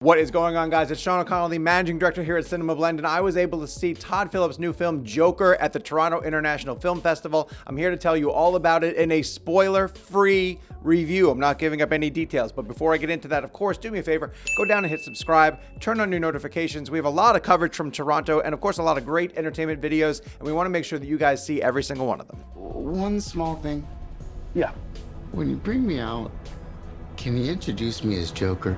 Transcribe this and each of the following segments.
What is going on, guys? It's Sean O'Connell, the managing director here at CinemaBlend, and I was able to see Todd Phillips' new film, Joker, at the Toronto International Film Festival. I'm here to tell you all about it in a spoiler-free review. I'm not giving up any details, but before I get into that, of course, do me a favor, go down and hit subscribe, turn on your notifications. We have a lot of coverage from Toronto, and of course, a lot of great entertainment videos, and we want to make sure that you guys see every single one of them. One small thing. Yeah. When you bring me out, can you introduce me as Joker?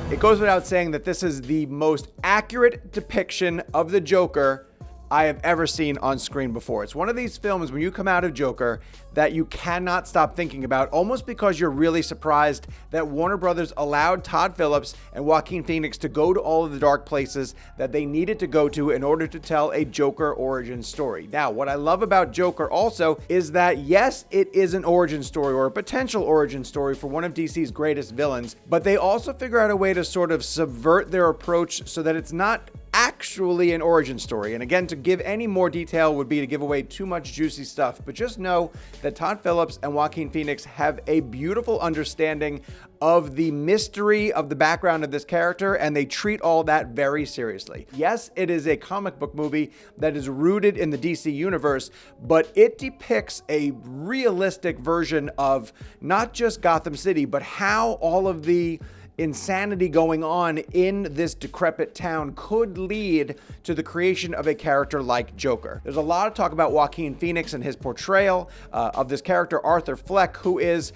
It goes without saying that this is the most accurate depiction of the Joker I have ever seen on screen before. It's one of these films when you come out of Joker that you cannot stop thinking about, almost because you're really surprised that Warner Brothers allowed Todd Phillips and Joaquin Phoenix to go to all of the dark places that they needed to go to in order to tell a Joker origin story. Now, what I love about Joker also is that, yes, it is an origin story or a potential origin story for one of DC's greatest villains, but they also figure out a way to sort of subvert their approach so that it's not actually an origin story. And again, to give any more detail would be to give away too much juicy stuff, but just know that Todd Phillips and Joaquin Phoenix have a beautiful understanding of the mystery of the background of this character, and they treat all that very seriously. Yes, it is a comic book movie that is rooted in the DC universe, but it depicts a realistic version of not just Gotham City, but how all of the insanity going on in this decrepit town could lead to the creation of a character like Joker. There's a lot of talk about Joaquin Phoenix and his portrayal of this character, Arthur Fleck, who is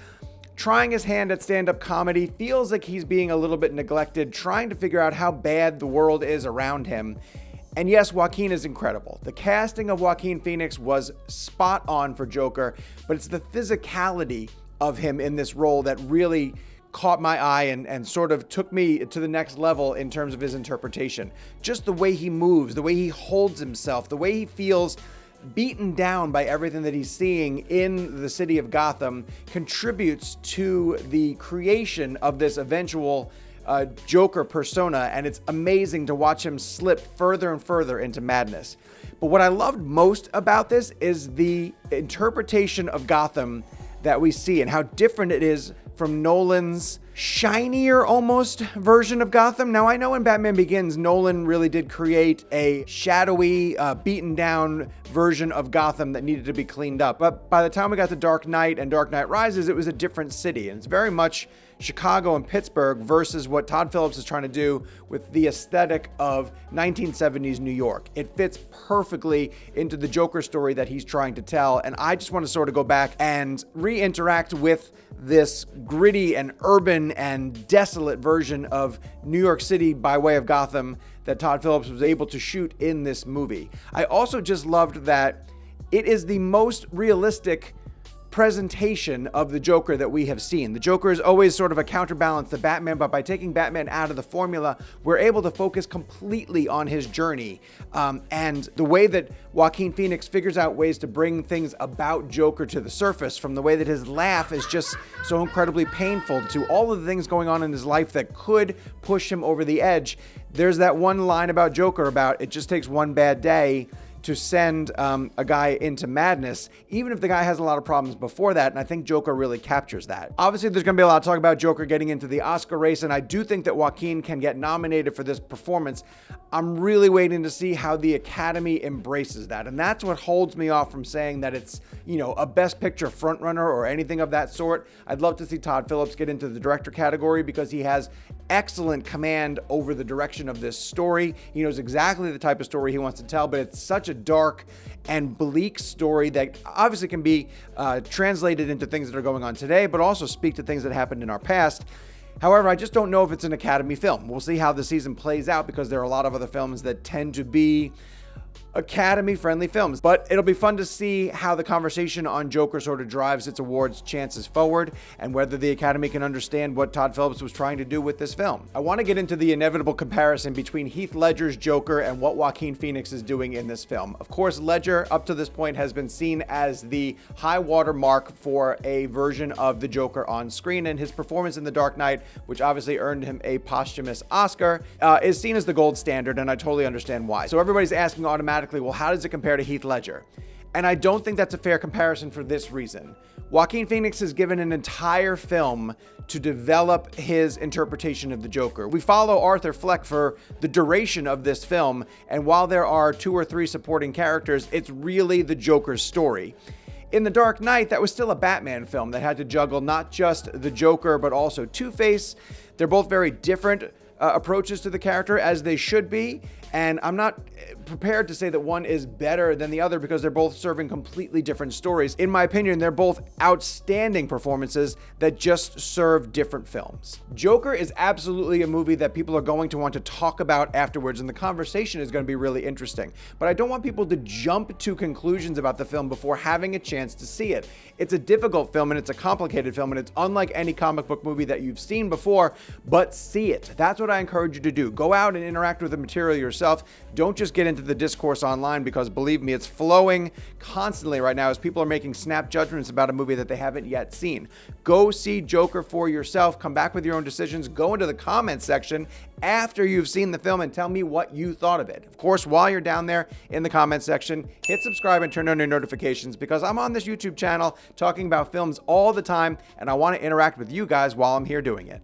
trying his hand at stand-up comedy, feels like he's being a little bit neglected, trying to figure out how bad the world is around him. And yes, Joaquin is incredible. The casting of Joaquin Phoenix was spot on for Joker, but it's the physicality of him in this role that really caught my eye and sort of took me to the next level in terms of his interpretation. Just the way he moves, the way he holds himself, the way he feels beaten down by everything that he's seeing in the city of Gotham contributes to the creation of this eventual Joker persona, and it's amazing to watch him slip further and further into madness. But what I loved most about this is the interpretation of Gotham that we see and how different it is from Nolan's shinier almost version of Gotham. Now, I know in Batman Begins, Nolan really did create a shadowy, beaten down version of Gotham that needed to be cleaned up. But by the time we got to Dark Knight and Dark Knight Rises, it was a different city. And it's very much Chicago and Pittsburgh versus what Todd Phillips is trying to do with the aesthetic of 1970s New York. It fits perfectly into the Joker story that he's trying to tell. And I just want to sort of go back and re-interact with this gritty and urban and desolate version of New York City by way of Gotham that Todd Phillips was able to shoot in this movie. I also just loved that it is the most realistic presentation of the Joker that we have seen. The Joker is always sort of a counterbalance to Batman, but by taking Batman out of the formula, we're able to focus completely on his journey. And the way that Joaquin Phoenix figures out ways to bring things about Joker to the surface, from the way that his laugh is just so incredibly painful to all of the things going on in his life that could push him over the edge. There's that one line about Joker about it just takes one bad day to send a guy into madness, even if the guy has a lot of problems before that, and I think Joker really captures that. Obviously, there's going to be a lot of talk about Joker getting into the Oscar race, and I do think that Joaquin can get nominated for this performance. I'm really waiting to see how the Academy embraces that, and that's what holds me off from saying that it's, you know, a Best Picture frontrunner or anything of that sort. I'd love to see Todd Phillips get into the director category because he has excellent command over the direction of this story. He knows exactly the type of story he wants to tell, but it's such a dark and bleak story that obviously can be translated into things that are going on today, but also speak to things that happened in our past. However, I just don't know if it's an Academy film. We'll see how the season plays out because there are a lot of other films that tend to be Academy-friendly films. But it'll be fun to see how the conversation on Joker sort of drives its awards chances forward and whether the Academy can understand what Todd Phillips was trying to do with this film. I want to get into the inevitable comparison between Heath Ledger's Joker and what Joaquin Phoenix is doing in this film. Of course, Ledger, up to this point, has been seen as the high water mark for a version of the Joker on screen, and his performance in The Dark Knight, which obviously earned him a posthumous Oscar, is seen as the gold standard, and I totally understand why. So everybody's asking automatically, well, how does it compare to Heath Ledger? And I don't think that's a fair comparison for this reason. Joaquin Phoenix is given an entire film to develop his interpretation of the Joker. We follow Arthur Fleck for the duration of this film, and while there are 2 or 3 supporting characters, it's really the Joker's story. In The Dark Knight, that was still a Batman film that had to juggle not just the Joker, but also Two-Face. They're both very different approaches to the character, as they should be, and I'm not prepared to say that one is better than the other because they're both serving completely different stories. In my opinion, they're both outstanding performances that just serve different films. Joker is absolutely a movie that people are going to want to talk about afterwards, and the conversation is going to be really interesting. But I don't want people to jump to conclusions about the film before having a chance to see it. It's a difficult film and it's a complicated film, and it's unlike any comic book movie that you've seen before, but see it. That's what I encourage you to do. Go out and interact with the material yourself. Don't just get into the discourse online, because believe me, it's flowing constantly right now as people are making snap judgments about a movie that they haven't yet seen. Go see Joker for yourself. Come back with your own decisions. Go into the comments section after you've seen the film and tell me what you thought of it. Of course, while you're down there in the comments section, hit subscribe and turn on your notifications, because I'm on this YouTube channel talking about films all the time, and I want to interact with you guys while I'm here doing it.